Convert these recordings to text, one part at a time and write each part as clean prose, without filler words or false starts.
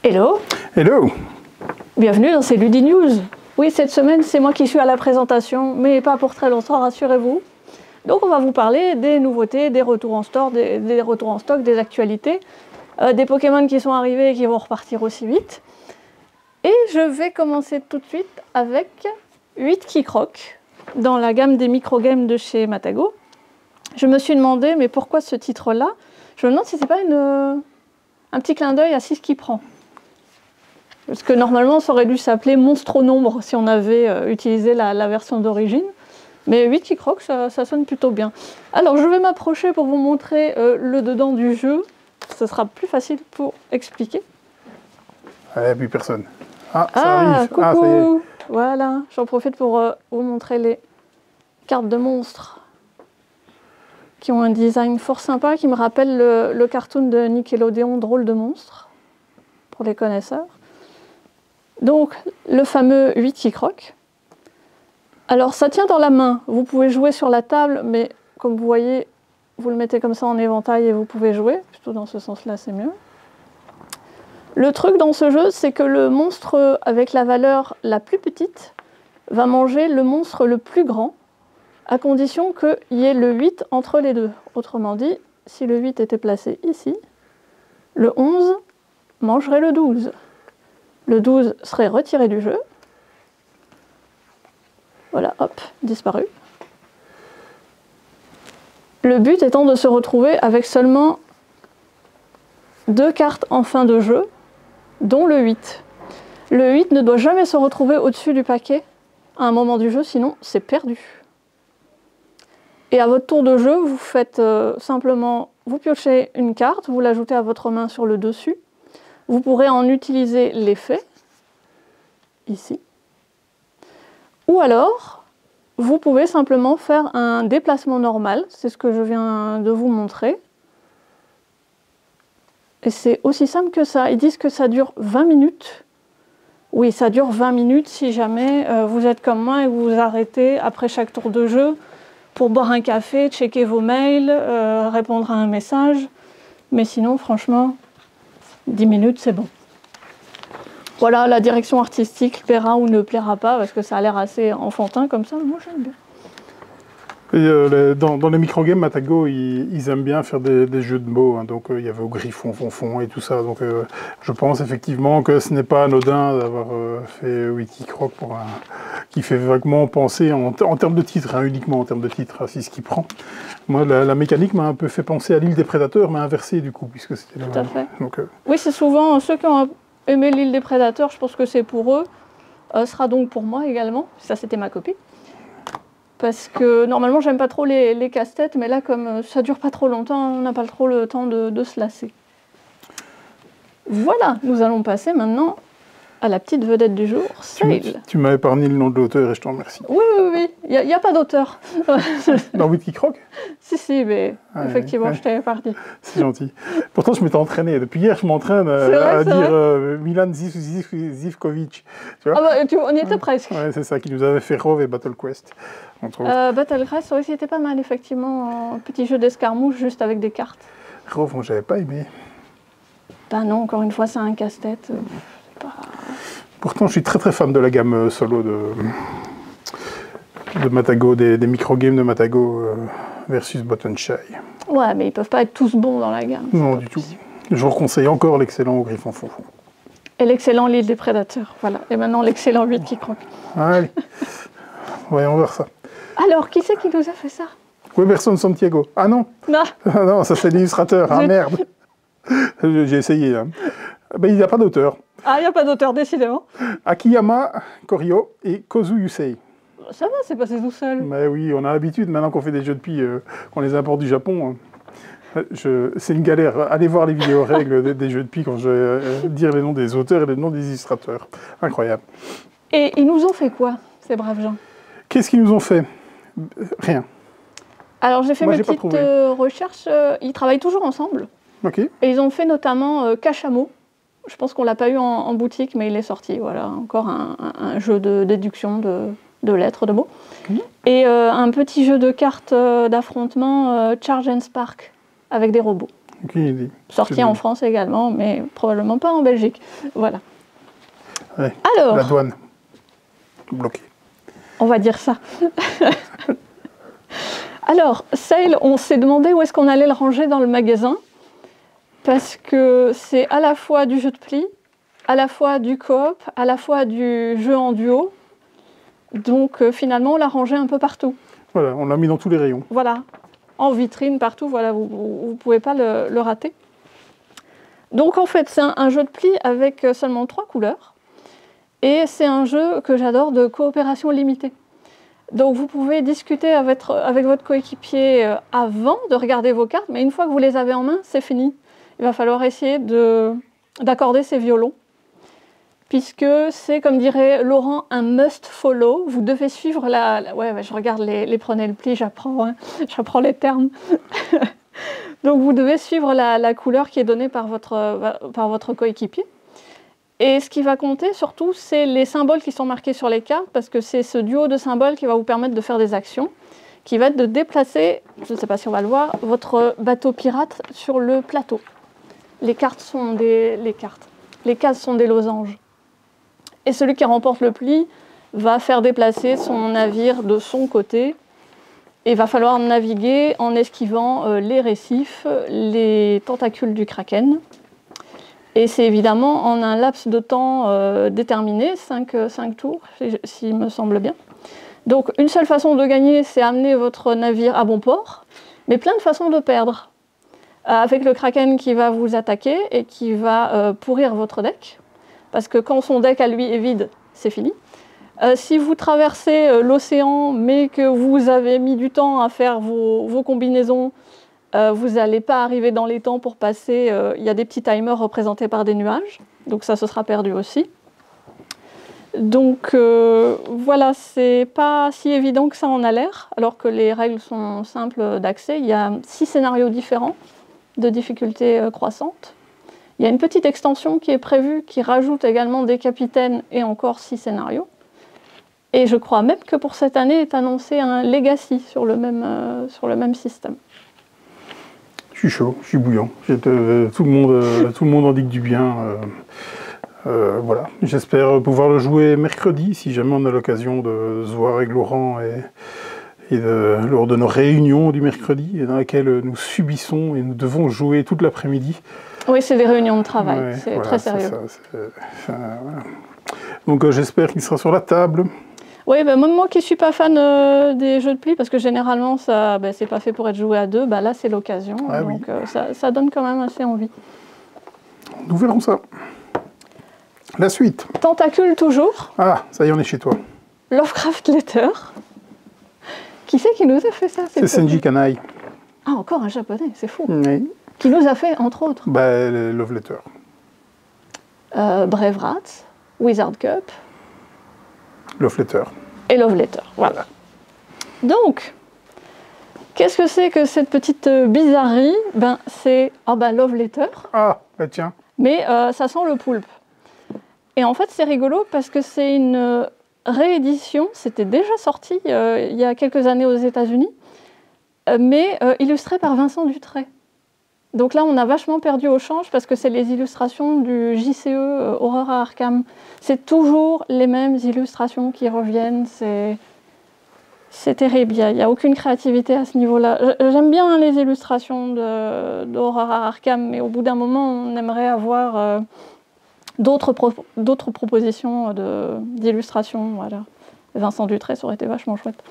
Hello. Hello. Bienvenue dans ces Ludi News. Oui, cette semaine, c'est moi qui suis à la présentation, mais pas pour très longtemps, rassurez-vous. Donc on va vous parler des nouveautés, des retours en stock, des actualités, des Pokémon qui sont arrivés et qui vont repartir aussi vite. Et je vais commencer tout de suite avec 8 Keycroc, dans la gamme des micro-games de chez Matago. Je me suis demandé, mais pourquoi ce titre-là? Je me demande si c'est pas un petit clin d'œil à 6 qui prend. Parce que normalement, ça aurait dû s'appeler Monstre au nombre si on avait utilisé la version d'origine. Mais 8 Keycroc, ça sonne plutôt bien. Alors, je vais m'approcher pour vous montrer le dedans du jeu. Ce sera plus facile pour expliquer. Il n'y a plus personne. Ah, ça arrive. Coucou. Ah, ça y est. Voilà, j'en profite pour vous montrer les cartes de monstres qui ont un design fort sympa, qui me rappelle le cartoon de Nickelodeon, Drôle de monstre, pour les connaisseurs. Donc, le fameux 8 Keycroc. Alors, ça tient dans la main. Vous pouvez jouer sur la table, mais comme vous voyez, vous le mettez comme ça en éventail et vous pouvez jouer. Plutôt dans ce sens-là, c'est mieux. Le truc dans ce jeu, c'est que le monstre avec la valeur la plus petite va manger le monstre le plus grand, à condition qu'il y ait le 8 entre les deux. Autrement dit, si le 8 était placé ici, le 11 mangerait le 12. Le 12 serait retiré du jeu. Voilà, hop, disparu. Le but étant de se retrouver avec seulement 2 cartes en fin de jeu, dont le 8. Le 8 ne doit jamais se retrouver au-dessus du paquet à un moment du jeu, sinon c'est perdu. Et à votre tour de jeu, vous faites simplement, vous piochez une carte, vous l'ajoutez à votre main sur le dessus. Vous pourrez en utiliser l'effet, ici. Ou alors, vous pouvez simplement faire un déplacement normal, c'est ce que je viens de vous montrer. Et c'est aussi simple que ça. Ils disent que ça dure 20 minutes. Oui, ça dure 20 minutes si jamais vous êtes comme moi et vous vous arrêtez après chaque tour de jeu pour boire un café, checker vos mails, répondre à un message. Mais sinon, franchement, 10 minutes, c'est bon. Voilà, la direction artistique plaira ou ne plaira pas, parce que ça a l'air assez enfantin comme ça, moi j'aime bien. Et, dans les micro-games, Matago, ils aiment bien faire des jeux de mots. Hein, donc il y avait au griffon, fonfon et tout ça. Donc je pense effectivement que ce n'est pas anodin d'avoir fait 8 Keycroc qui fait vaguement penser en termes de titre, hein, uniquement en termes de titre, à 6 qui prend. Moi, la mécanique m'a un peu fait penser à l'île des prédateurs, mais inversée du coup, puisque c'était Tout à fait. Donc, oui, c'est souvent ceux qui ont aimé l'île des prédateurs, je pense que c'est pour eux. Sera donc pour moi également. Ça, c'était ma copie. Parce que normalement, j'aime pas trop les casse-têtes, mais là, comme ça dure pas trop longtemps, on n'a pas trop le temps de se lasser. Voilà, nous allons passer maintenant à la petite vedette du jour, Sail. Tu m'as épargné le nom de l'auteur et je t'en remercie. Oui, oui, oui. Il n'y a pas d'auteur. Dans 8 Keycroc? Si, mais effectivement, je t'ai épargné. C'est gentil. Pourtant, je m'étais entraîné. Depuis hier, je m'entraîne à dire Milan Zivkovic. Tu vois, on y était presque. Ouais, c'est ça qui nous avait fait Rove et Battle Quest. Battle Quest, oui, c'était pas mal, effectivement. Un petit jeu d'escarmouche juste avec des cartes. Rove, moi, j'avais pas aimé. Ben non, encore une fois, c'est un casse-tête. Pourtant, je suis très très fan de la gamme solo de Matago, des micro-games de Matago versus Button Shy. Ouais, mais ils peuvent pas être tous bons dans la gamme. Non, du tout. Je vous conseille encore l'excellent au griffon fonfon. Et l'excellent l'île des prédateurs, voilà. Et maintenant l'excellent 8 Keycroc. Allez, voyons voir ça. Alors, qui c'est qui nous a fait ça? Weberson Santiago. Ah non. Non. Ah non, ça c'est l'illustrateur. Ah merde. J'ai essayé. Hein. Ben, il n'y a pas d'auteur. Ah, il n'y a pas d'auteur, décidément. Akiyama Koryo et Kozu Yusei. Ça va, c'est passé tout seul. Mais oui, on a l'habitude, maintenant qu'on fait des jeux de billes, qu'on les importe du Japon. C'est une galère. Allez voir les vidéos règles des jeux de billes quand je vais dire les noms des auteurs et les noms des illustrateurs. Incroyable. Et ils nous ont fait quoi, ces braves gens? Qu'est-ce qu'ils nous ont fait? Rien. Alors, j'ai fait mes petites recherches. Ils travaillent toujours ensemble. Ok. Et ils ont fait notamment Cachamot. Je pense qu'on ne l'a pas eu en boutique, mais il est sorti. Voilà, encore un jeu de déduction de lettres, de mots. Et un petit jeu de cartes d'affrontement Charge and Spark, avec des robots. Aucune idée. Sorti en France également, mais probablement pas en Belgique. Voilà. Ouais. Alors, La douane. Bloquée. on va dire ça. Alors, Sail, on s'est demandé où est-ce qu'on allait le ranger dans le magasin, parce que c'est à la fois du jeu de pli, à la fois du coop, à la fois du jeu en duo. Donc finalement, on l'a rangé un peu partout. Voilà, on l'a mis dans tous les rayons. Voilà, en vitrine, partout, voilà, vous ne pouvez pas le rater. Donc en fait, c'est un jeu de pli avec seulement 3 couleurs. Et c'est un jeu que j'adore de coopération limitée. Donc vous pouvez discuter avec votre coéquipier avant de regarder vos cartes, mais une fois que vous les avez en main, c'est fini. Il va falloir essayer d'accorder ses violons, puisque c'est, comme dirait Laurent, un must follow. Vous devez suivre ouais, je regarde les prenez le pli, j'apprends les termes. Donc vous devez suivre la couleur qui est donnée par votre coéquipier. Et ce qui va compter surtout, c'est les symboles qui sont marqués sur les cartes, parce que c'est ce duo de symboles qui va vous permettre de faire des actions, qui va être de déplacer, je ne sais pas si on va le voir, votre bateau pirate sur le plateau. Les cases sont des losanges. Et celui qui remporte le pli va faire déplacer son navire de son côté. Et il va falloir naviguer en esquivant les récifs, les tentacules du kraken. Et c'est évidemment en un laps de temps déterminé, 5 tours, s'il me semble bien. Donc une seule façon de gagner, c'est amener votre navire à bon port, mais plein de façons de perdre. Avec le kraken qui va vous attaquer et qui va pourrir votre deck, parce que quand son deck à lui est vide, c'est fini. Si vous traversez l'océan, mais que vous avez mis du temps à faire vos combinaisons, vous n'allez pas arriver dans les temps pour passer. Il y a des petits timers représentés par des nuages, donc ça, ce sera perdu aussi. Donc voilà, c'est pas si évident que ça en a l'air, alors que les règles sont simples d'accès. Il y a 6 scénarios différents de difficulté croissante. Il y a une petite extension qui est prévue, qui rajoute également des capitaines et encore 6 scénarios. Et je crois même que pour cette année est annoncé un Legacy sur le même système. Je suis chaud, je suis bouillant. Tout le monde en dit que du bien. Voilà. J'espère pouvoir le jouer mercredi, si jamais on a l'occasion de se voir avec Laurent lors de nos réunions du mercredi, dans lesquelles nous subissons et nous devons jouer toute l'après-midi. Oui, c'est des réunions de travail, ouais, c'est voilà, très sérieux. Voilà. Donc j'espère qu'il sera sur la table. Oui, ben, même moi qui ne suis pas fan des jeux de pli, parce que généralement, c'est pas fait pour être joué à 2, là c'est l'occasion, donc ça donne quand même assez envie. Nous verrons ça. La suite. Tentacule toujours. Ah, ça y est, on est chez toi. Lovecraft Letter. Qui c'est qui nous a fait ça? C'est Senji Kanai. Ah, encore un japonais, c'est fou. Oui. Qui nous a fait, entre autres, Love Letter. Brave Rats, Wizard Cup. Love Letter. Et Love Letter, voilà. Donc, qu'est-ce que c'est que cette petite bizarrerie? C'est Love Letter. Ah, bah tiens. Mais ça sent le poulpe. Et en fait, c'est rigolo parce que c'est une réédition. C'était déjà sorti il y a quelques années aux États-Unis, mais illustré par Vincent Dutray. Donc là, on a vachement perdu au change parce que c'est les illustrations du JCE Horreur à Arkham. C'est toujours les mêmes illustrations qui reviennent. C'est terrible. Il n'y a aucune créativité à ce niveau-là. J'aime bien les illustrations d'Horreur à Arkham, mais au bout d'un moment, on aimerait avoir d'autres propositions d'illustrations. Voilà. Vincent Dutray, ça aurait été vachement chouette.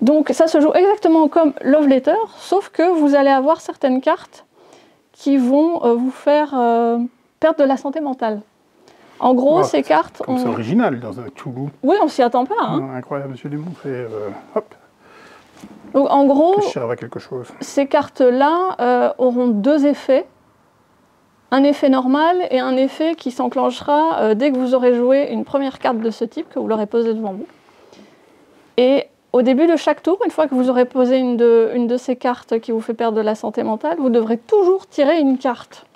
Donc ça se joue exactement comme Love Letter, sauf que vous allez avoir certaines cartes qui vont vous faire perdre de la santé mentale. En gros, ces cartes... C'est original dans un Cthulhu. Oui, on s'y attend pas. Hein. Incroyable, monsieur Dumont. Hop. Donc en gros, à quelque chose. Ces cartes-là auront 2 effets. Un effet normal et un effet qui s'enclenchera dès que vous aurez joué une première carte de ce type, que vous l'aurez posée devant vous. Et au début de chaque tour, une fois que vous aurez posé une de ces cartes qui vous fait perdre de la santé mentale, vous devrez toujours tirer une carte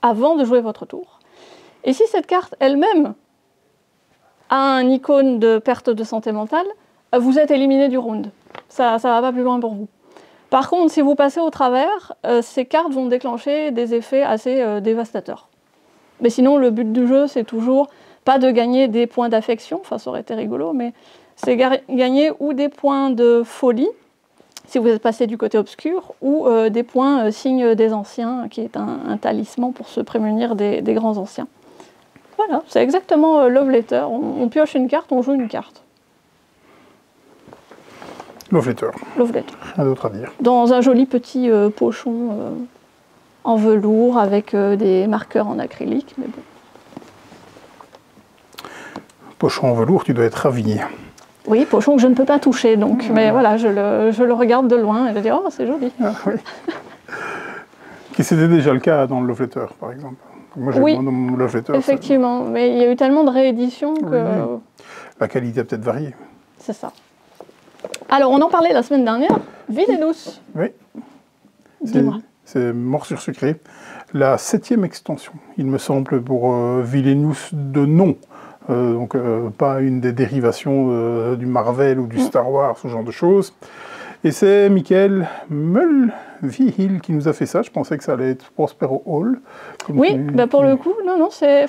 avant de jouer votre tour. Et si cette carte elle-même a un icône de perte de santé mentale, vous êtes éliminé du round. Ça ne va pas plus loin pour vous. Par contre, si vous passez au travers, ces cartes vont déclencher des effets assez dévastateurs. Mais sinon, le but du jeu, c'est toujours pas de gagner des points d'affection, enfin ça aurait été rigolo, mais c'est gagner ou des points de folie, si vous êtes passé du côté obscur, ou des points signe des anciens, qui est un talisman pour se prémunir des grands anciens. Voilà, c'est exactement Love Letter. On pioche une carte, on joue une carte. Love Letter. Love Letter. Rien d'autre à dire. Dans un joli petit pochon en velours avec des marqueurs en acrylique, mais bon. Pochon en velours, tu dois être ravi. Oui, pochon que je ne peux pas toucher, donc. Mais voilà, je le regarde de loin et je dis « Oh, c'est joli !» Oui. C'était déjà le cas dans le Love Letter, par exemple. Moi, j'ai Oui, mon Love Letter. effectivement. Mais il y a eu tellement de rééditions que... Oui. La qualité a peut-être varié. C'est ça. Alors, on en parlait la semaine dernière. Villainous. Oui. Dis-moi. C'est Morsure Sucrée. La 7e extension, il me semble, pour Villainous de nom. Donc pas une des dérivations du Marvel ou du Star Wars, ce genre de choses. Et c'est Michael Mulvihill qui nous a fait ça. Je pensais que ça allait être Prospero Hall. Oui, pour le coup, non, c'est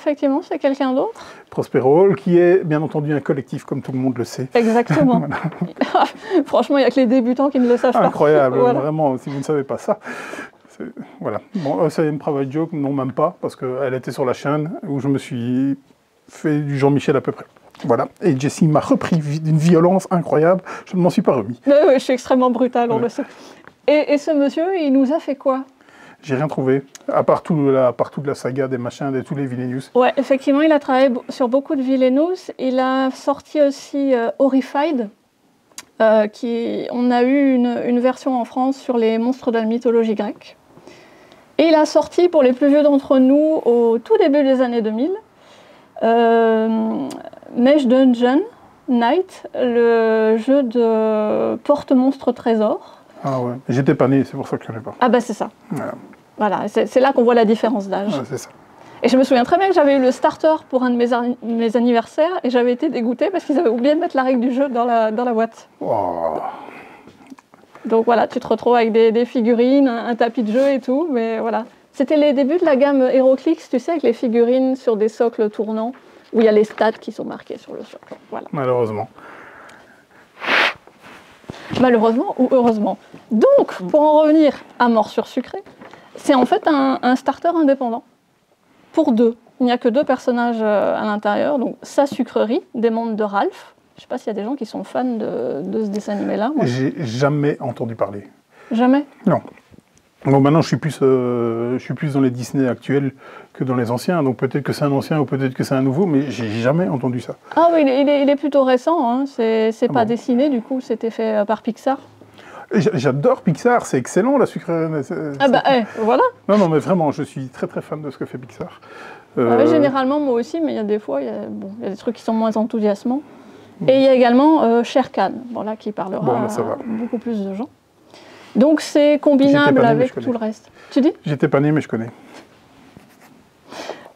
quelqu'un d'autre. Prospero Hall, qui est bien entendu un collectif, comme tout le monde le sait. Exactement. Franchement, il n'y a que les débutants qui ne le savent pas. Incroyable, voilà. Vraiment, si vous ne savez pas ça. Voilà. Bon, c'est une private joke, non même pas, parce qu'elle était sur la chaîne où je me suis fait du Jean-Michel à peu près. Voilà. Et Jessie m'a repris d'une violence incroyable. Je ne m'en suis pas remis. Oui, je suis extrêmement brutale, on le sait. Et ce monsieur, il nous a fait quoi? J'ai rien trouvé, à part toute la saga des machins, de tous les Villainous. Ouais, effectivement, il a travaillé sur beaucoup de Villainous. Il a sorti aussi Horrified. On a eu une version en France sur les monstres de la mythologie grecque. Et il a sorti, pour les plus vieux d'entre nous, au tout début des années 2000, Mage Dungeon Night, le jeu de porte-monstre trésor. Ah ouais, j'étais pas né, c'est pour ça que je ne connais pas. Ah bah c'est ça. Voilà, c'est là qu'on voit la différence d'âge. Ouais, c'est ça. Et je me souviens très bien que j'avais eu le starter pour un de mes anniversaires et j'avais été dégoûtée parce qu'ils avaient oublié de mettre la règle du jeu dans la boîte. Oh. Donc voilà, tu te retrouves avec des figurines, un tapis de jeu et tout, mais voilà. C'était les débuts de la gamme HeroClix, tu sais, avec les figurines sur des socles tournants, où il y a les stats qui sont marqués sur le socle. Voilà. Malheureusement. Malheureusement ou heureusement. Donc, pour en revenir à Morsure Sucrée, c'est en fait un starter indépendant. Pour deux. Il n'y a que deux personnages à l'intérieur, donc sa sucrerie, des membres de Ralph. Je ne sais pas s'il y a des gens qui sont fans de ce dessin animé-là. J'ai jamais entendu parler. Jamais? Non. Bon, maintenant, je suis plus dans les Disney actuels que dans les anciens, donc peut-être que c'est un ancien ou peut-être que c'est un nouveau, mais j'ai jamais entendu ça. Ah oui, il est plutôt récent, hein. C'est pas dessiné, du coup, c'était fait par Pixar. J'adore Pixar, c'est excellent la sucrerie. Ah bah, voilà. Non, mais vraiment, je suis très très fan de ce que fait Pixar. Généralement, moi aussi, mais il y a des fois, il y a des trucs qui sont moins enthousiasmants. Et il y a également Shere Khan, là, qui parlera à beaucoup plus de gens. Donc c'est combinable avec tout le reste. Tu dis? J'étais pas né, mais je connais.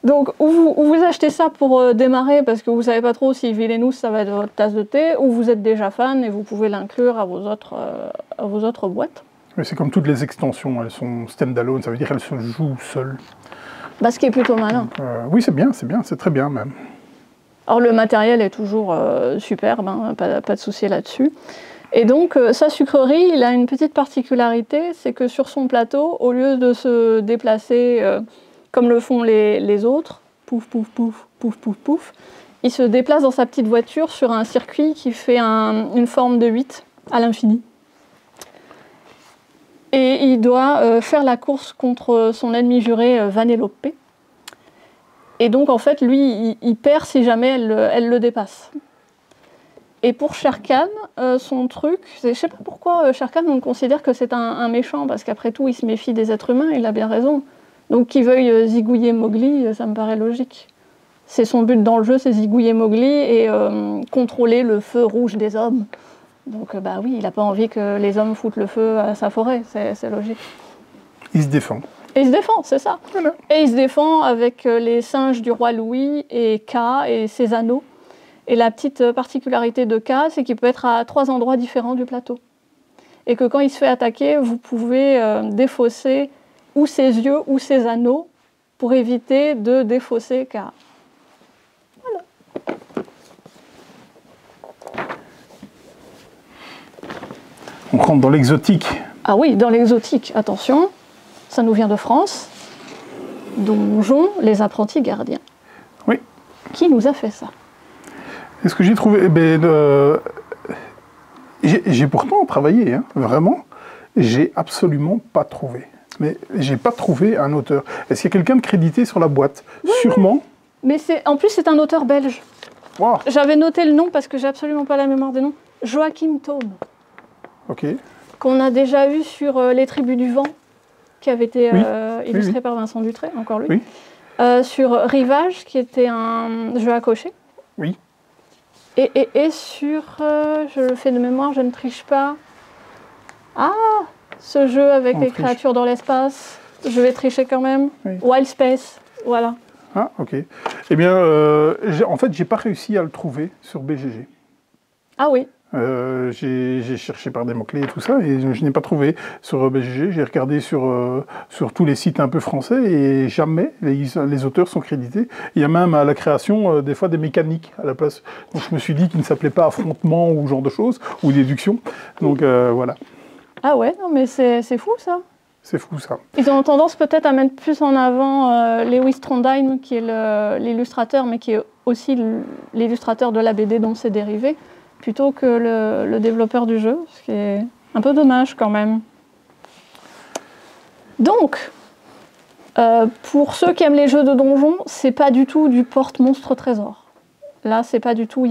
Donc, ou vous achetez ça pour démarrer parce que vous ne savez pas trop si Villainous ça va être votre tasse de thé, ou vous êtes déjà fan et vous pouvez l'inclure à vos autres boîtes. Mais c'est comme toutes les extensions, elles sont stand-alone, ça veut dire qu'elles se jouent seules. Bah, ce qui est plutôt malin. Oui, c'est bien, c'est très bien même. Alors le matériel est toujours superbe, hein, pas de souci là-dessus. Et donc, sa sucrerie, il a une petite particularité, c'est que sur son plateau, au lieu de se déplacer comme le font les autres, pouf, pouf, pouf, pouf, pouf, pouf, il se déplace dans sa petite voiture sur un circuit qui fait une forme de 8 à l'infini. Et il doit faire la course contre son ennemi juré, Vanellope. Et donc, en fait, lui, il perd si jamais elle le dépasse. Et pour Shere Khan, son truc, je ne sais pas pourquoi Shere Khan, on considère que c'est un méchant, parce qu'après tout, il se méfie des êtres humains, il a bien raison. Donc qu'il veuille zigouiller Mowgli, ça me paraît logique. C'est son but dans le jeu, c'est zigouiller Mowgli et contrôler le feu rouge des hommes. Donc bah oui, il n'a pas envie que les hommes foutent le feu à sa forêt, c'est logique. Il se défend. Et il se défend, c'est ça. Voilà. Et il se défend avec les singes du roi Louis et K et ses anneaux. Et la petite particularité de K, c'est qu'il peut être à 3 endroits différents du plateau. et que quand il se fait attaquer, vous pouvez défausser ou ses yeux ou ses anneaux pour éviter de défausser K. Voilà. On rentre dans l'exotique. Ah oui, dans l'exotique, attention, ça nous vient de France. Donjon, les apprentis gardiens. Oui. Qui nous a fait ça? Est-ce que j'ai trouvé... j'ai pourtant travaillé, hein, vraiment. J'ai absolument pas trouvé. Mais j'ai pas trouvé un auteur. Est-ce qu'il y a quelqu'un de crédité sur la boîte? Oui, sûrement. Mais en plus, c'est un auteur belge. Wow. J'avais noté le nom parce que j'ai absolument pas la mémoire des noms. Joachim Thome. Ok. Qu'on a déjà eu sur Les Tribus du Vent, qui avait été illustré par Vincent Dutré, encore lui. Oui. Sur Rivage, qui était un jeu à cocher. Oui. Et sur, je le fais de mémoire, je ne triche pas. Ah, ce jeu avec les créatures dans l'espace. Je vais tricher quand même. Oui. Wild Space, voilà. Ah, ok. Eh bien, en fait, j'ai pas réussi à le trouver sur BGG. Ah oui. J'ai cherché par des mots-clés et tout ça, et je n'ai pas trouvé sur BGG. J'ai regardé sur tous les sites un peu français, et jamais les auteurs sont crédités. Il y a même à la création, des fois, des mécaniques à la place. Donc je me suis dit qu'il ne s'appelait pas affrontement ou genre de choses, ou déduction. Donc voilà. Ah ouais, non mais c'est fou ça. C'est fou ça. Ils ont tendance peut-être à mettre plus en avant Lewis Trondheim, qui est l'illustrateur, mais qui est aussi l'illustrateur de la BD dont c'est dérivé, plutôt que le développeur du jeu, ce qui est un peu dommage quand même. Donc, pour ceux qui aiment les jeux de donjons, c'est pas du tout du porte-monstre-trésor. Là, c'est pas du tout, il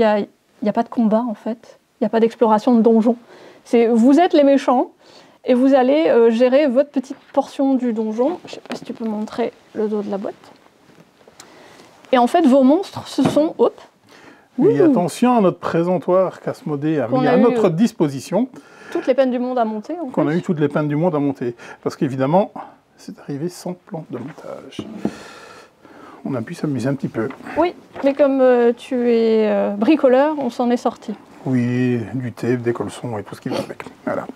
n'y a pas de combat en fait, il n'y a pas d'exploration de donjon. Vous êtes les méchants, et vous allez gérer votre petite portion du donjon. Je ne sais pas si tu peux montrer le dos de la boîte. Et en fait, vos monstres, ce sont... Hop. Et attention à notre présentoir qu'Asmodée a mis à notre disposition. Toutes les peines du monde à monter. Qu'on a eu toutes les peines du monde à monter. Parce qu'évidemment, c'est arrivé sans plan de montage. On a pu s'amuser un petit peu. Oui, mais comme tu es bricoleur, on s'en est sorti. Oui, du tape, des colsons et tout ce qui va avec. Voilà.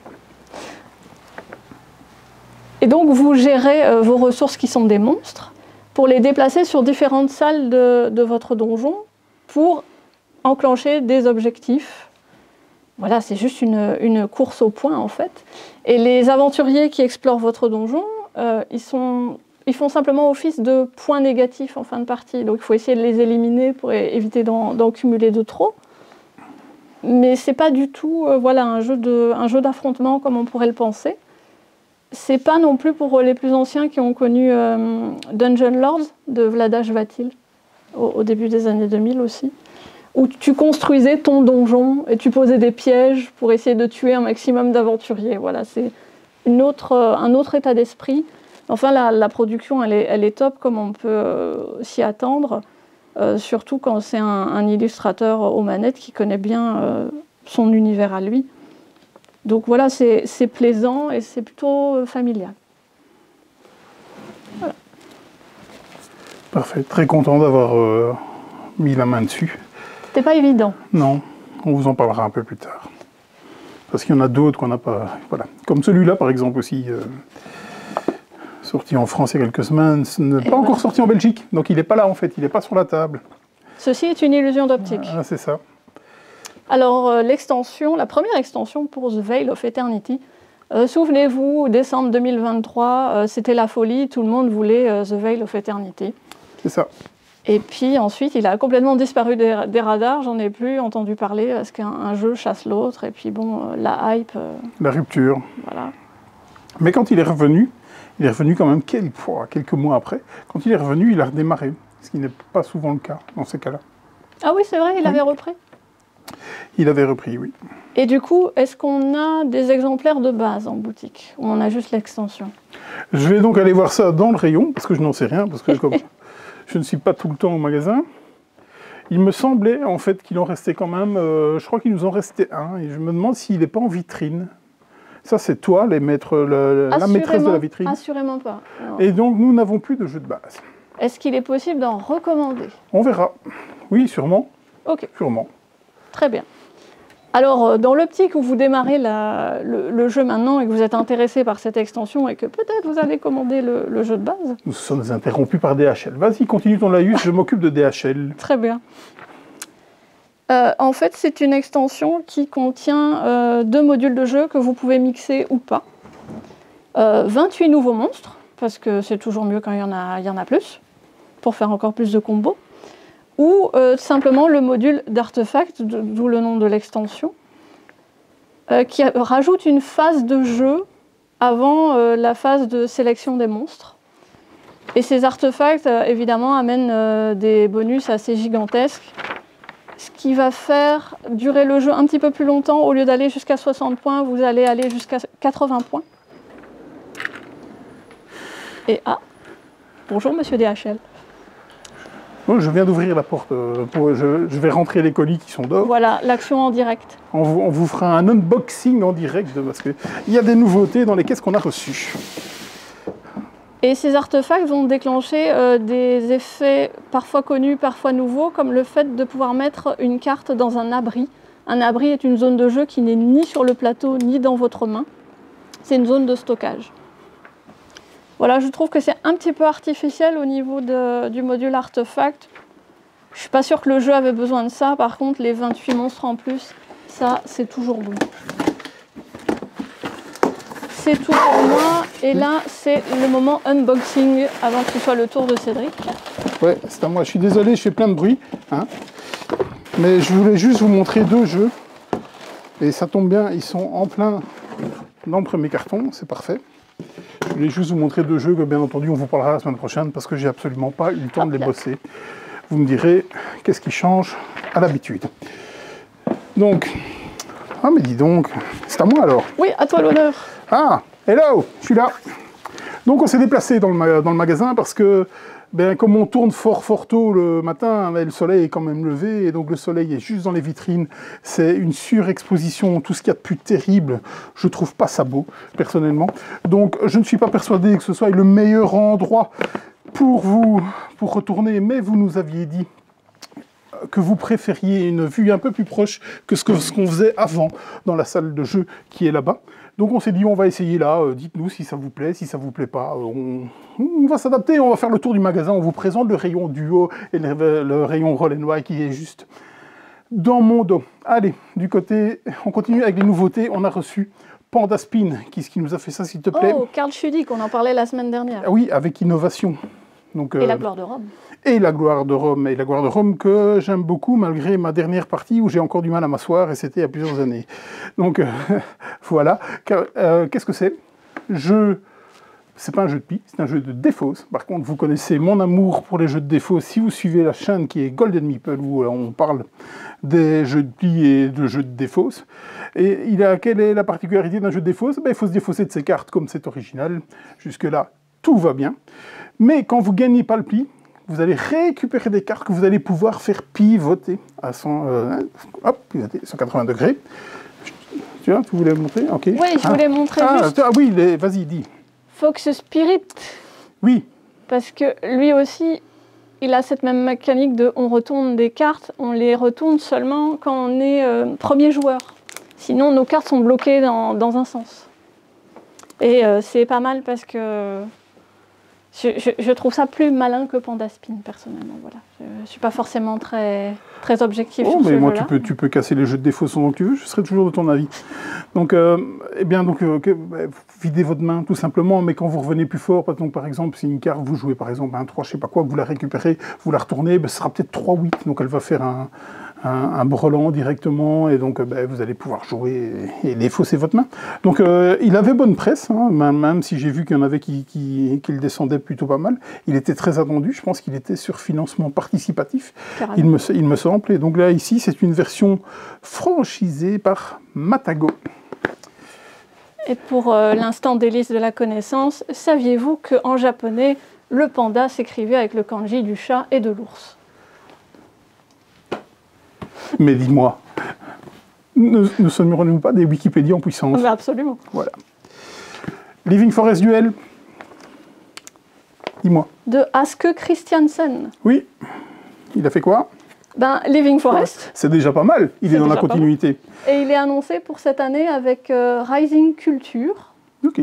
Et donc, vous gérez vos ressources qui sont des monstres pour les déplacer sur différentes salles de votre donjon pour enclencher des objectifs. Voilà, c'est juste une course au point, en fait. Et les aventuriers qui explorent votre donjon, ils font simplement office de points négatifs en fin de partie. Donc, il faut essayer de les éliminer pour éviter d'en cumuler de trop. Mais c'est pas du tout un jeu d'affrontement comme on pourrait le penser. C'est pas non plus pour les plus anciens qui ont connu Dungeon Lords de Vlaada Chvátil au début des années 2000 aussi, où tu construisais ton donjon et tu posais des pièges pour essayer de tuer un maximum d'aventuriers. Voilà, c'est un autre état d'esprit. Enfin, la production, elle est top comme on peut s'y attendre, surtout quand c'est un illustrateur aux manettes qui connaît bien son univers à lui. Donc voilà, c'est plaisant et c'est plutôt familial. Voilà. Parfait, très content d'avoir mis la main dessus. C'était pas évident. Non, on vous en parlera un peu plus tard. Parce qu'il y en a d'autres qu'on n'a pas... Voilà. Comme celui-là, par exemple, aussi, sorti en France il y a quelques semaines, pas encore sorti en Belgique. Donc il n'est pas là, en fait, il n'est pas sur la table. Ceci est une illusion d'optique. Ah, c'est ça. Alors, la première extension pour The Veil of Eternity, souvenez-vous, décembre 2023, c'était la folie, tout le monde voulait The Veil of Eternity. C'est ça. Et puis ensuite, il a complètement disparu des radars, j'en ai plus entendu parler, parce qu'un jeu chasse l'autre, et puis bon, la hype... la rupture. Voilà. Mais quand il est revenu quand même quelques mois après, quand il est revenu, il a redémarré, ce qui n'est pas souvent le cas dans ces cas-là. Ah oui, c'est vrai, il avait repris. Il avait repris, oui. Et du coup, est-ce qu'on a des exemplaires de base en boutique ou on a juste l'extension? Je vais donc aller voir ça dans le rayon, parce que je n'en sais rien, parce que comme je ne suis pas tout le temps au magasin, il me semblait en fait qu'il en restait quand même, je crois qu'il nous en restait un, et je me demande s'il n'est pas en vitrine. Ça, c'est toi, la maîtresse de la vitrine. Assurément pas. Non. Et donc, nous n'avons plus de jeu de base. Est-ce qu'il est possible d'en recommander? On verra. Oui, sûrement. Ok. Sûrement. Très bien. Alors, dans l'optique où vous démarrez le jeu maintenant et que vous êtes intéressé par cette extension et que peut-être vous allez commander le jeu de base. Nous sommes interrompus par DHL. Vas-y, continue ton laïus, je m'occupe de DHL. Très bien. En fait, c'est une extension qui contient 2 modules de jeu que vous pouvez mixer ou pas. 28 nouveaux monstres, parce que c'est toujours mieux quand il y en a plus, pour faire encore plus de combos. Ou simplement le module d'artefact, d'où le nom de l'extension, qui rajoute une phase de jeu avant la phase de sélection des monstres. Et ces artefacts, évidemment, amènent des bonus assez gigantesques, ce qui va faire durer le jeu un petit peu plus longtemps. Au lieu d'aller jusqu'à 60 points, vous allez aller jusqu'à 80 points. Et bonjour monsieur DHL. Bon, je viens d'ouvrir la porte, je vais rentrer les colis qui sont dehors. Voilà, l'action en direct. On vous fera un unboxing en direct, parce qu'il y a des nouveautés dans les caisses qu'on a reçues. Et ces artefacts vont déclencher des effets parfois connus, parfois nouveaux, comme le fait de pouvoir mettre une carte dans un abri. Un abri est une zone de jeu qui n'est ni sur le plateau, ni dans votre main. C'est une zone de stockage. Voilà, je trouve que c'est un petit peu artificiel au niveau du module artefact. Je ne suis pas sûre que le jeu avait besoin de ça. Par contre, les 28 monstres en plus, ça, c'est toujours bon. C'est tout pour moi. Et là, c'est le moment unboxing avant que ce soit le tour de Cédric. Ouais, c'est à moi. Je suis désolé, je fais plein de bruit. Hein. Mais je voulais juste vous montrer 2 jeux. Et ça tombe bien, ils sont en plein dans le premier carton. C'est parfait. Je voulais juste vous montrer 2 jeux que, bien entendu, on vous parlera la semaine prochaine parce que j'ai absolument pas eu le temps de les bosser. Vous me direz, qu'est-ce qui change à l'habitude. Donc, mais dis donc, c'est à moi alors. Oui, à toi l'honneur. Ah, hello, je suis là. Donc on s'est déplacé dans le magasin parce que, comme on tourne fort tôt le matin, le soleil est quand même levé et donc le soleil est juste dans les vitrines. C'est une surexposition, tout ce qu'il y a de plus terrible. Je trouve pas ça beau, personnellement. Donc je ne suis pas persuadé que ce soit le meilleur endroit pour retourner, mais vous nous aviez dit que vous préfériez une vue un peu plus proche que ce qu'on faisait avant dans la salle de jeu qui est là-bas. Donc on s'est dit, on va essayer là, dites-nous si ça vous plaît, si ça vous plaît pas, on va s'adapter, on va faire le tour du magasin, on vous présente le rayon duo et le rayon roll and ride qui est juste dans mon dos. Allez, du côté, on continue avec les nouveautés, on a reçu Panda Spin, qui nous a fait ça s'il te plaît. Oh, Karl Schudig, on en parlait la semaine dernière. Ah oui, avec innovation. Donc, et la gloire de Rome. Et la gloire de Rome, que j'aime beaucoup malgré ma dernière partie où j'ai encore du mal à m'asseoir et c'était il y a plusieurs années. Donc voilà. Qu'est-ce que c'est ? C'est pas un jeu de pie, c'est un jeu de défausse. Par contre, vous connaissez mon amour pour les jeux de défausse si vous suivez la chaîne qui est Golden Meeple où on parle des jeux de pie et de jeux de défausse. Et quelle est la particularité d'un jeu de défausse ? Il faut se défausser de ses cartes comme c'est original. Jusque-là, tout va bien. Mais quand vous ne gagnez pas le pli, vous allez récupérer des cartes que vous allez pouvoir faire pivoter à 180 degrés. Tu voulais montrer ? Ok. Oui, je voulais montrer juste. Oui, vas-y, dis. Fox Spirit. Oui. Parce que lui aussi, il a cette même mécanique de on retourne des cartes, on les retourne seulement quand on est premier joueur. Sinon, nos cartes sont bloquées dans un sens. Et c'est pas mal parce que je trouve ça plus malin que Panda Spin, personnellement. Voilà. Je ne suis pas forcément très objectif sur ce mais moi, jeu-là. tu peux casser les jeux de défausse autant que tu veux, je serai toujours de ton avis. Donc, videz votre main, tout simplement, mais quand vous revenez plus fort, donc, par exemple, si une carte, vous jouez par exemple un 3, je sais pas quoi, vous la récupérez, vous la retournez, ce sera peut-être 3-8, donc elle va faire un brelan directement, et donc vous allez pouvoir jouer et défausser votre main. Donc il avait bonne presse, hein, même si j'ai vu qu'il y en avait qui le descendaient plutôt pas mal. Il était très attendu, je pense qu'il était sur financement participatif, il me semble. Et donc là, ici, c'est une version franchisée par Matago. Et pour l'instant délice de la connaissance, saviez-vous qu'en japonais, le panda s'écrivait avec le kanji du chat et de l'ours ? Mais dis-moi, ne sommes-nous pas des Wikipédia en puissance ? Mais absolument. Voilà. Living Forest Duel. Dis-moi. De Aske Christiansen. Oui. Il a fait quoi ? Ben, Living Forest. C'est déjà pas mal, il est dans la continuité. Et il est annoncé pour cette année avec Rising Culture. Ok.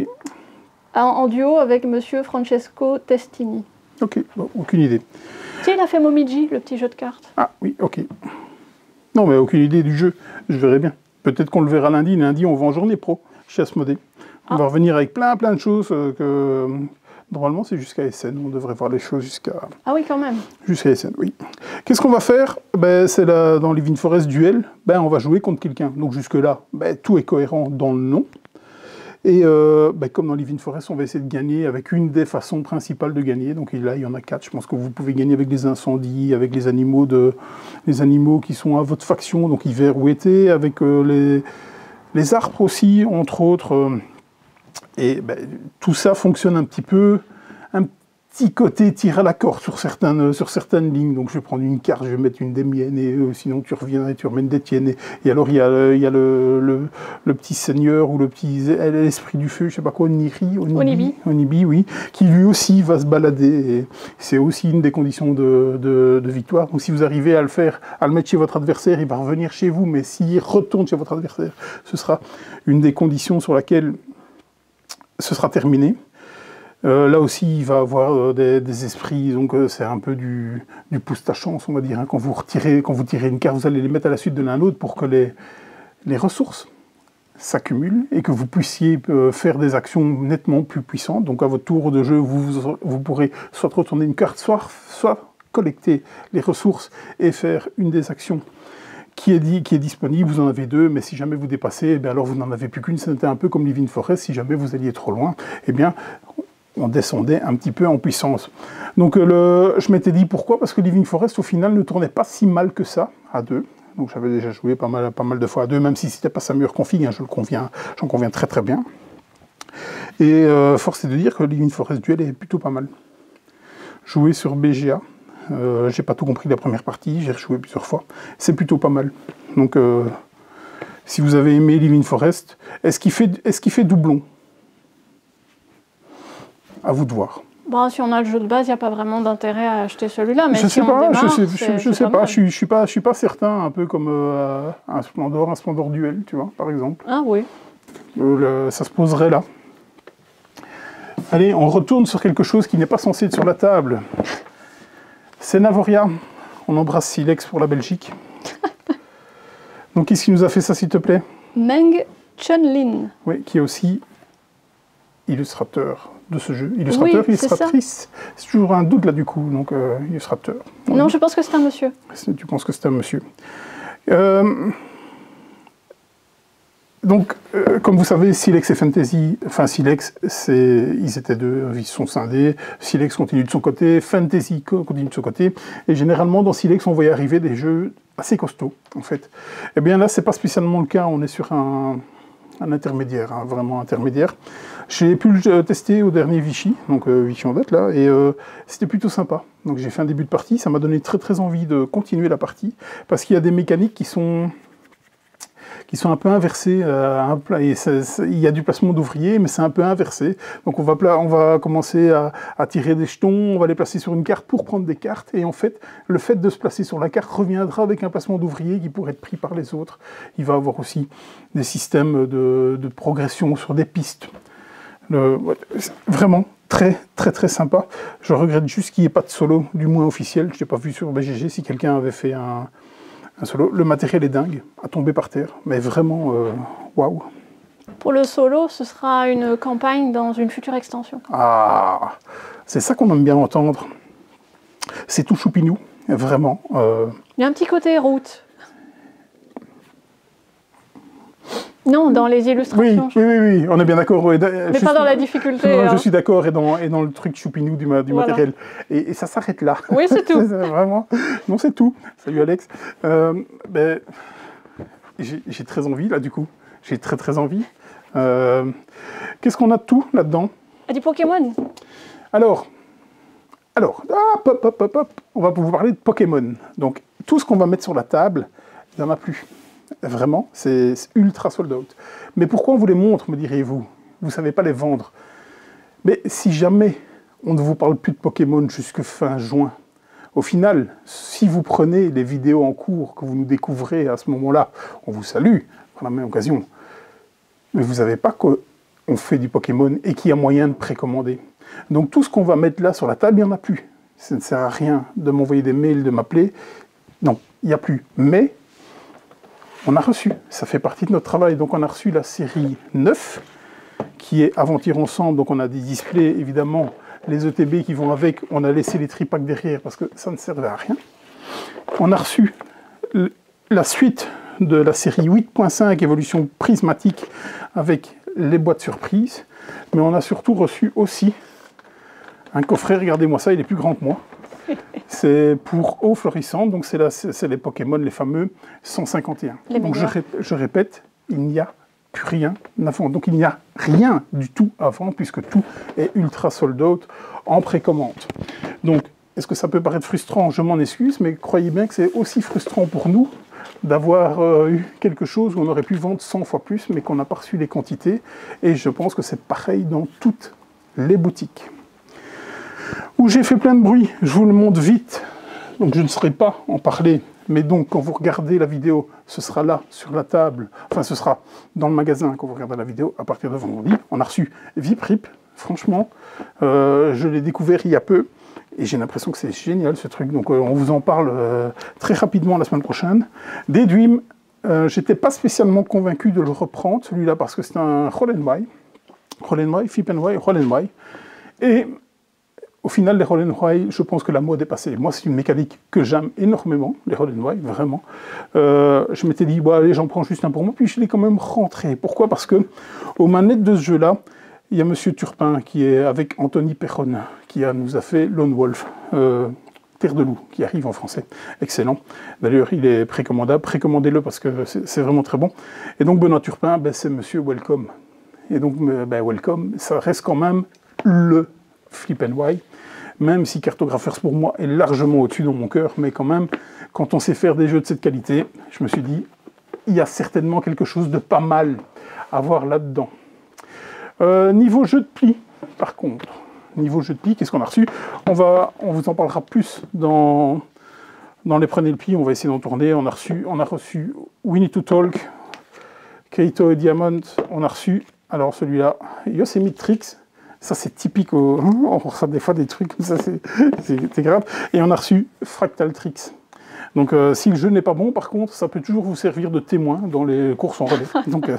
En duo avec monsieur Francesco Testini. Ok, bon, aucune idée. Tiens, il a fait Momiji, le petit jeu de cartes. Ah oui, ok. Non, mais aucune idée du jeu, je verrai bien. Peut-être qu'on le verra lundi. Lundi, on va en journée pro chez Asmodée. On va revenir avec plein de choses que... Normalement, c'est jusqu'à Essen. On devrait voir les choses jusqu'à... Ah oui, quand même. Jusqu'à Essen, oui. Qu'est-ce qu'on va faire? C'est dans Living Forest Duel. On va jouer contre quelqu'un. Donc jusque-là, tout est cohérent dans le nom. Et comme dans Living Forest, on va essayer de gagner avec une des façons principales de gagner. Donc là, il y en a 4. Je pense que vous pouvez gagner avec les incendies, avec les animaux qui sont à votre faction, donc hiver ou été, avec les arbres aussi, entre autres. Et tout ça fonctionne un petit petit côté tir à la corde sur certaines lignes. Donc je vais prendre une carte, je vais mettre une des miennes, et sinon tu reviens et tu remènes des tiennes. Et alors il y a le petit seigneur ou l'esprit du feu, je sais pas quoi, Onibi, oui, qui lui aussi va se balader. Et c'est aussi une des conditions de victoire. Donc si vous arrivez à le mettre chez votre adversaire, il va revenir chez vous, mais s'il retourne chez votre adversaire, ce sera une des conditions sur laquelle ce sera terminé. Là aussi, il va avoir des esprits, donc c'est un peu du pouce ta chance, on va dire. Hein. Quand vous tirez une carte, vous allez les mettre à la suite de l'un l'autre pour que les ressources s'accumulent et que vous puissiez faire des actions nettement plus puissantes. Donc à votre tour de jeu, vous pourrez soit retourner une carte, soit collecter les ressources et faire une des actions qui est disponible. Vous en avez 2, mais si jamais vous dépassez, alors vous n'en avez plus qu'une. C'était un peu comme Living Forest, si jamais vous alliez trop loin, on descendait un petit peu en puissance. Donc je m'étais dit pourquoi, parce que Living Forest au final ne tournait pas si mal que ça à 2. Donc j'avais déjà joué pas mal de fois à 2, même si c'était pas sa meilleure config, hein, j'en conviens très très bien. Et force est de dire que Living Forest Duel est plutôt pas mal. Joué sur BGA, j'ai pas tout compris de la première partie, j'ai rejoué plusieurs fois, c'est plutôt pas mal. Donc si vous avez aimé Living Forest, est-ce qu'il fait doublon? À vous de voir. Bon, si on a le jeu de base, il n'y a pas vraiment d'intérêt à acheter celui-là. Mais je sais pas, je je suis pas certain, un peu comme un Splendor Duel, tu vois, par exemple. Ah oui. Ça se poserait là. Allez, on retourne sur quelque chose qui n'est pas censé être sur la table. C'est Navoria. On embrasse Silex pour la Belgique. Donc, qu'est-ce qui nous a fait ça, s'il te plaît? Meng Chunlin. Oui, qui est aussi illustrateur de ce jeu. Illustrateur, oui, illustratrice. C'est toujours un doute là du coup, donc illustrateur. Non, je pense que c'est un monsieur. Tu penses que c'est un monsieur. Donc, comme vous savez, Silex et Fantasy, enfin Silex, ils étaient 2, ils sont scindés. Silex continue de son côté, Fantasy continue de son côté. Et généralement, dans Silex, on voyait arriver des jeux assez costauds, en fait. Eh bien là, c'est pas spécialement le cas, on est sur un intermédiaire, hein, vraiment intermédiaire. J'ai pu le tester au dernier Vichy, donc Vichy en date là, et c'était plutôt sympa. Donc j'ai fait un début de partie, ça m'a donné très très envie de continuer la partie, parce qu'il y a des mécaniques qui sont un peu inversées. Il y a du placement d'ouvriers, mais c'est un peu inversé. Donc on va commencer à tirer des jetons, on va les placer sur une carte pour prendre des cartes, et en fait, le fait de se placer sur la carte reviendra avec un placement d'ouvriers qui pourrait être pris par les autres. Il va avoir aussi des systèmes de progression sur des pistes. Vraiment très très très sympa. Je regrette juste qu'il n'y ait pas de solo, du moins officiel. Je n'ai pas vu sur BGG si quelqu'un avait fait un solo. Le matériel est dingue, à tomber par terre, mais vraiment waouh. Pour le solo, ce sera une campagne dans une future extension. Ah, c'est ça qu'on aime bien entendre. C'est tout choupinou, vraiment. Il y a un petit côté route. Non, dans les illustrations. Oui, on est bien d'accord. Mais pas dans la difficulté. Je suis d'accord, et dans le truc choupinou du matériel. Et ça s'arrête là. Oui, c'est tout. Vraiment. Non, c'est tout. Salut Alex. J'ai très envie, là, du coup. J'ai très très envie. Qu'est-ce qu'on a de tout là-dedans? Du Pokémon. Alors, on va vous parler de Pokémon. Donc, tout ce qu'on va mettre sur la table, il n'y en a plus. Vraiment, c'est ultra sold out. Mais pourquoi on vous les montre, me direz-vous? Vous ne savez pas les vendre. Mais si jamais on ne vous parle plus de Pokémon jusque fin juin, Au final, si vous prenez les vidéos en cours que vous nous découvrez à ce moment-là, on vous salue par la même occasion. Mais vous savez pas qu'on fait du Pokémon et qu'il y a moyen de précommander. Donc tout ce qu'on va mettre là sur la table, il n'y en a plus. Ça ne sert à rien de m'envoyer des mails, de m'appeler. Non, il n'y a plus. Mais on a reçu, ça fait partie de notre travail. Donc on a reçu la série 9, qui est Aventure Ensemble. Donc on a des displays, évidemment, les ETB qui vont avec. On a laissé les tripacks derrière parce que ça ne servait à rien. On a reçu la suite de la série 8.5, Évolution prismatique, avec les boîtes surprises. Mais on a surtout reçu aussi un coffret, regardez-moi ça, il est plus grand que moi. C'est pour eau florissante, donc c'est les Pokémon, les fameux 151. Donc je répète, il n'y a plus rien avant. Donc il n'y a rien du tout avant, puisque tout est ultra sold out en précommande. Donc, est-ce que ça peut paraître frustrant? Je m'en excuse, mais croyez bien que c'est aussi frustrant pour nous d'avoir eu quelque chose où on aurait pu vendre 100 fois plus, mais qu'on n'a pas reçu les quantités. Et je pense que c'est pareil dans toutes les boutiques. Où j'ai fait plein de bruit, je vous le montre vite, donc je ne saurais pas en parler, mais donc quand vous regardez la vidéo, ce sera là, sur la table, enfin ce sera dans le magasin quand vous regardez la vidéo, à partir de vendredi. On a reçu Viprip, franchement, je l'ai découvert il y a peu, et j'ai l'impression que c'est génial ce truc, donc on vous en parle très rapidement la semaine prochaine. Des Dream, j'étais pas spécialement convaincu de le reprendre, celui-là, parce que c'est un Roll and Buy, Flip and Buy, Roll and Buy, et au final, les Roll and Buy, je pense que la mode est passée. Moi, c'est une mécanique que j'aime énormément, les Roll and Buy, vraiment. Je m'étais dit, bon, allez, j'en prends juste un pour moi, puis je l'ai quand même rentré. Pourquoi? Parce que aux manettes de ce jeu-là, il y a Monsieur Turpin, qui est avec Anthony Perron, qui nous a fait Lone Wolf, Terre de loup, qui arrive en français. Excellent. D'ailleurs, il est précommandable. Précommandez-le parce que c'est vraiment très bon. Et donc, Benoît Turpin, ben, c'est Monsieur Welcome. Et donc, ben, Welcome, ça reste quand même le Flip and Buy, même si Cartographers pour moi est largement au-dessus dans mon cœur, mais quand même, quand on sait faire des jeux de cette qualité, je me suis dit, il y a certainement quelque chose de pas mal à voir là-dedans. Niveau jeu de pli, par contre, niveau jeu de pli, qu'est-ce qu'on a reçu? On vous en parlera plus dans les Prenez le pli, on va essayer d'en tourner. On a reçu We Need to Talk, Kaito et Diamond, on a reçu, alors celui-là, Yosemite Tricks. Ça, c'est typique, on reçoit des fois des trucs comme ça, c'est grave. Et on a reçu Fractal Tricks. Donc, si le jeu n'est pas bon, par contre, ça peut toujours vous servir de témoin dans les courses en relais. Donc,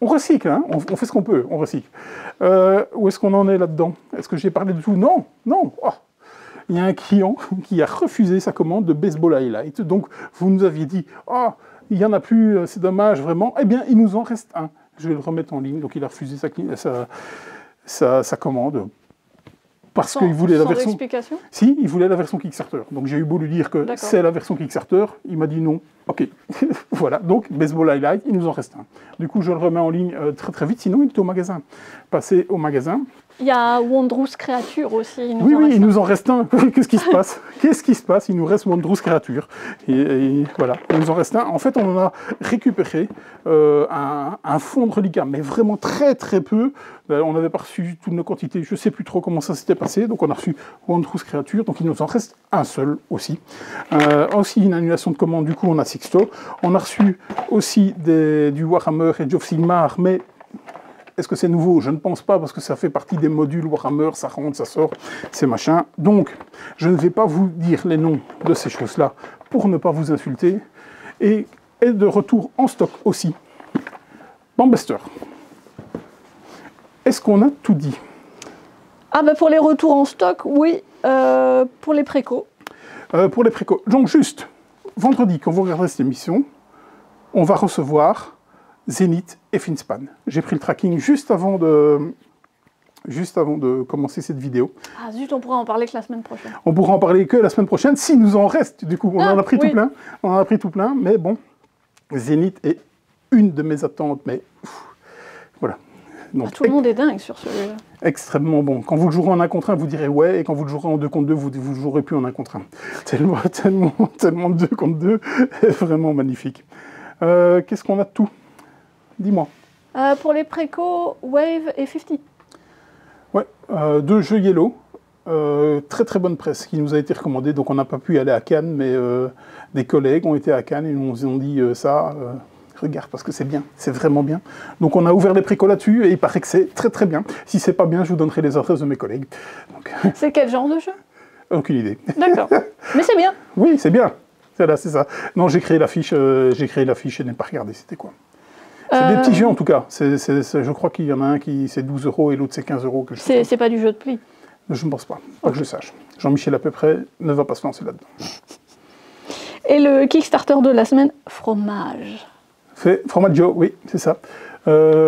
on recycle, hein, on fait ce qu'on peut, on recycle. Où est-ce qu'on en est là-dedans? Est-ce que j'ai parlé de tout? Non, non. Oh. Il y a un client qui a refusé sa commande de Baseball Highlight. Donc, vous nous aviez dit, oh, il n'y en a plus, c'est dommage, vraiment. Eh bien, il nous en reste un. Je vais le remettre en ligne. Donc, il a refusé sa commande parce qu'il voulait la version. Explication. Si, il voulait la version Kickstarter. Donc j'ai eu beau lui dire que c'est la version Kickstarter, il m'a dit non. Ok, voilà. Donc Baseball Highlight, il nous en reste un. Du coup, je le remets en ligne très très vite. Sinon, il est au magasin. Passez au magasin. Il y a Wondrous Creature aussi. Oui, il nous en reste un. Qu'est-ce qui se passe? Qu'est-ce qui se passe? Il nous reste Wondrous Creature. Et voilà, il nous en reste un. En fait, on en a récupéré un fond de reliquat, mais vraiment très très peu. On n'avait pas reçu toutes nos quantités. Je ne sais plus trop comment ça s'était passé. Donc on a reçu Wondrous Creature. Donc il nous en reste un seul aussi. Aussi une annulation de commande. Du coup, on a Sixto. On a reçu aussi du Warhammer Age of Sigmar, mais est-ce que c'est nouveau? Je ne pense pas, parce que ça fait partie des modules Warhammer, ça rentre, ça sort, c'est machin. Donc, je ne vais pas vous dire les noms de ces choses-là pour ne pas vous insulter. Et de retour en stock aussi, Bambuster. Est-ce qu'on a tout dit? Ah ben pour les retours en stock, oui. Pour les précos. Pour les précos. Donc juste, vendredi, quand vous regarderez cette émission, on va recevoir Zenith et Finspan. J'ai pris le tracking juste avant de commencer cette vidéo. Ah zut, on pourra en parler que la semaine prochaine. On pourra en parler que la semaine prochaine, s'il nous en reste. Du coup, on en a pris tout plein. On en a pris tout plein, mais bon, Zenith est une de mes attentes, mais voilà. Donc, tout le monde est dingue sur ce jeu. Extrêmement bon. Quand vous le jouerez en 1 contre 1, vous direz ouais, et quand vous le jouerez en 2 contre 2, vous ne jouerez plus en 1 contre 1. Tellement 2 contre 2, vraiment magnifique. Qu'est-ce qu'on a de tout? Dis-moi. Pour les précos, Wave et 50. Ouais, 2 jeux Yellow. très très bonne presse qui nous a été recommandée. Donc on n'a pas pu aller à Cannes, mais des collègues ont été à Cannes et nous ont dit regarde parce que c'est bien, c'est vraiment bien. Donc on a ouvert les précols là-dessus et il paraît que c'est très très bien. Si c'est pas bien, je vous donnerai les adresses de mes collègues. C'est quel genre de jeu? Aucune idée. D'accord. Mais c'est bien. Oui, c'est bien. C'est ça. Non, j'ai créé l'affiche et je n'ai pas regardé c'était quoi. C'est des petits jeux en tout cas. Je crois qu'il y en a un qui c'est 12 € et l'autre c'est 15 €. C'est pas du jeu de pli. Je ne pense pas, pas que je sache. Jean-Michel à peu près ne va pas se lancer là-dedans. Et le Kickstarter de la semaine, Fromage. Fromaggio, oui, c'est ça.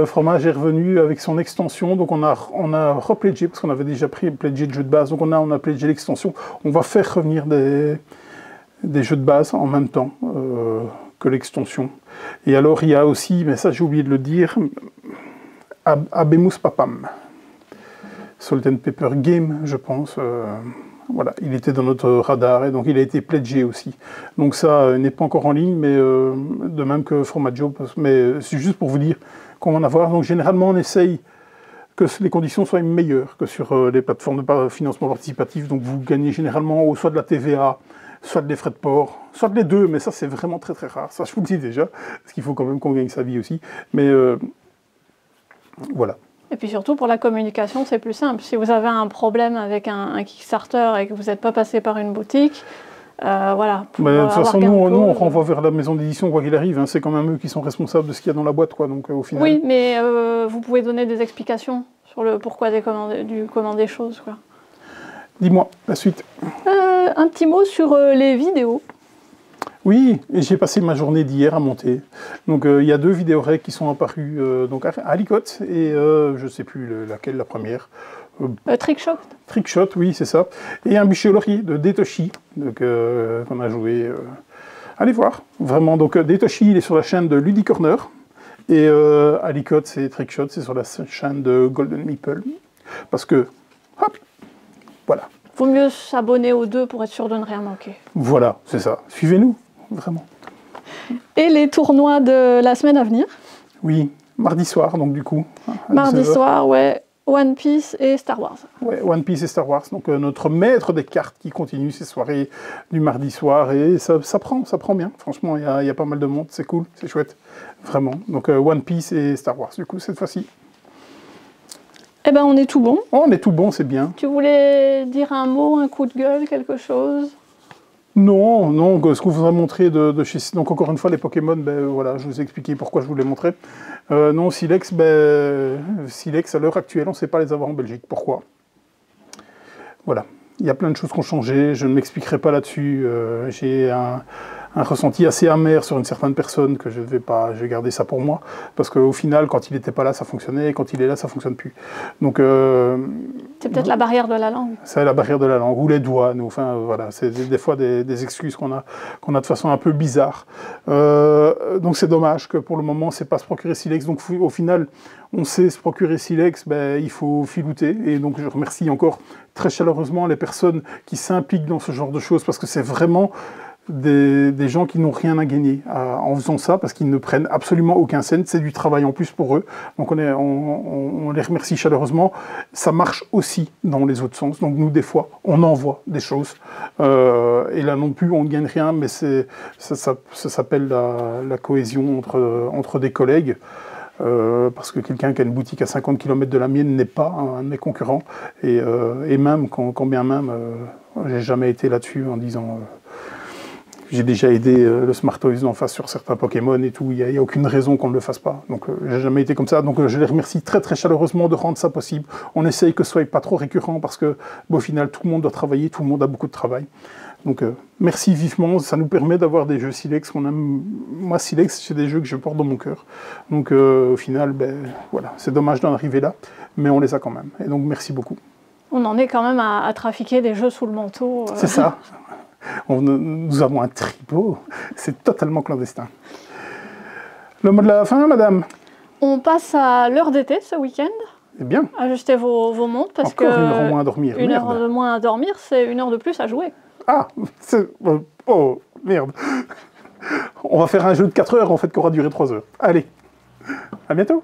Fromage est revenu avec son extension, donc on a repledgé, parce qu'on avait déjà pledgé le jeu de base, donc on a pledgé l'extension. On va faire revenir des jeux de base en même temps que l'extension. Et alors il y a aussi, mais ça j'ai oublié de le dire, Abemus Papam. Salt and Pepper Game, je pense. Voilà, il était dans notre radar et donc il a été pledgé aussi. Donc ça n'est pas encore en ligne, mais de même que Fromaggio. Mais c'est juste pour vous dire qu'on va en avoir. Donc généralement, on essaye que les conditions soient meilleures que sur les plateformes de financement participatif. Donc vous gagnez généralement soit de la TVA, soit des frais de port, soit les deux. Mais ça, c'est vraiment très très rare. Ça, je vous le dis déjà, parce qu'il faut quand même qu'on gagne sa vie aussi. Mais voilà. Et puis surtout, pour la communication, c'est plus simple. Si vous avez un problème avec un Kickstarter et que vous n'êtes pas passé par une boutique, voilà. Mais de toute façon, nous, on renvoie vers la maison d'édition, quoi qu'il arrive. Hein. C'est quand même eux qui sont responsables de ce qu'il y a dans la boîte, quoi. Donc, au final... Oui, mais vous pouvez donner des explications sur le pourquoi du comment des choses, quoi. Dis-moi, la suite. Un petit mot sur les vidéos. Oui, j'ai passé ma journée d'hier à monter. Donc il y a 2 vidéos qui sont apparues donc à Alicote et je ne sais plus laquelle la première. Trickshot. Trickshot, oui, c'est ça. Et un bûcher au laurier de Detoshi qu'on a joué. Allez voir, vraiment. Donc Detoshi, il est sur la chaîne de Luddy Corner et Alicote, c'est Trickshot, c'est sur la chaîne de Golden Meeple. Parce que, hop, voilà. Vaut mieux s'abonner aux 2 pour être sûr de ne rien manquer. Voilà, c'est ça. Suivez-nous. Vraiment. Et les tournois de la semaine à venir? Oui, mardi soir, donc du coup. Mardi soir, ouais. One Piece et Star Wars. Ouais, One Piece et Star Wars. Donc notre maître des cartes qui continue ses soirées du mardi soir. Et ça prend bien. Franchement, il y a pas mal de monde. C'est cool, c'est chouette. Vraiment. Donc One Piece et Star Wars, du coup, cette fois-ci. Eh ben, on est tout bon. Oh, on est tout bon, c'est bien. Tu voulais dire un mot, un coup de gueule, quelque chose? Non, ce qu'on vous a montré de chez... Donc encore une fois, les Pokémon, voilà, je vous ai expliqué pourquoi je vous les montrais. Non, Silex, Silex, à l'heure actuelle, on ne sait pas les avoir en Belgique. Pourquoi? Voilà, il y a plein de choses qui ont changé, je ne m'expliquerai pas là-dessus. J'ai un ressenti assez amer sur une certaine personne que je vais garder ça pour moi, parce qu'au final, quand il n'était pas là, ça fonctionnait, et quand il est là, ça ne fonctionne plus. Donc... c'est peut-être la barrière de la langue. C'est la barrière de la langue, ou les douanes, enfin voilà, c'est des fois des excuses qu'on a de façon un peu bizarre. Donc c'est dommage que pour le moment, on ne sait pas se procurer Silex. Donc au final, on sait se procurer Silex, il faut filouter. Et donc je remercie encore très chaleureusement les personnes qui s'impliquent dans ce genre de choses, parce que c'est vraiment... Des gens qui n'ont rien à gagner en faisant ça, parce qu'ils ne prennent absolument aucun cent, c'est du travail en plus pour eux, donc on les remercie chaleureusement. Ça marche aussi dans les autres sens, donc nous des fois on envoie des choses, et là non plus on ne gagne rien, mais ça s'appelle la cohésion entre des collègues. Parce que quelqu'un qui a une boutique à 50 km de la mienne n'est pas un de mes concurrents, et même, quand bien même, j'ai jamais été là-dessus en disant... J'ai déjà aidé le Smart Toys en face sur certains Pokémon et tout, il n'y a aucune raison qu'on ne le fasse pas. Donc j'ai jamais été comme ça, donc je les remercie très très chaleureusement de rendre ça possible. On essaye que ce soit pas trop récurrent parce que au final tout le monde doit travailler, tout le monde a beaucoup de travail. Donc merci vivement, ça nous permet d'avoir des jeux Silex qu'on aime. Moi Silex, c'est des jeux que je porte dans mon cœur. Donc au final, voilà, c'est dommage d'en arriver là, mais on les a quand même. Et donc merci beaucoup. On en est quand même à trafiquer des jeux sous le manteau. C'est ça. Nous avons un tripot, c'est totalement clandestin. Le mot de la fin, madame? On passe à l'heure d'été ce week-end. Eh bien. Ajustez vos montres parce encore que... une heure moins à dormir. Une heure de moins à dormir, c'est une heure de plus à jouer. Ah, oh, merde. On va faire un jeu de 4 heures en fait qui aura duré 3 heures. Allez, à bientôt.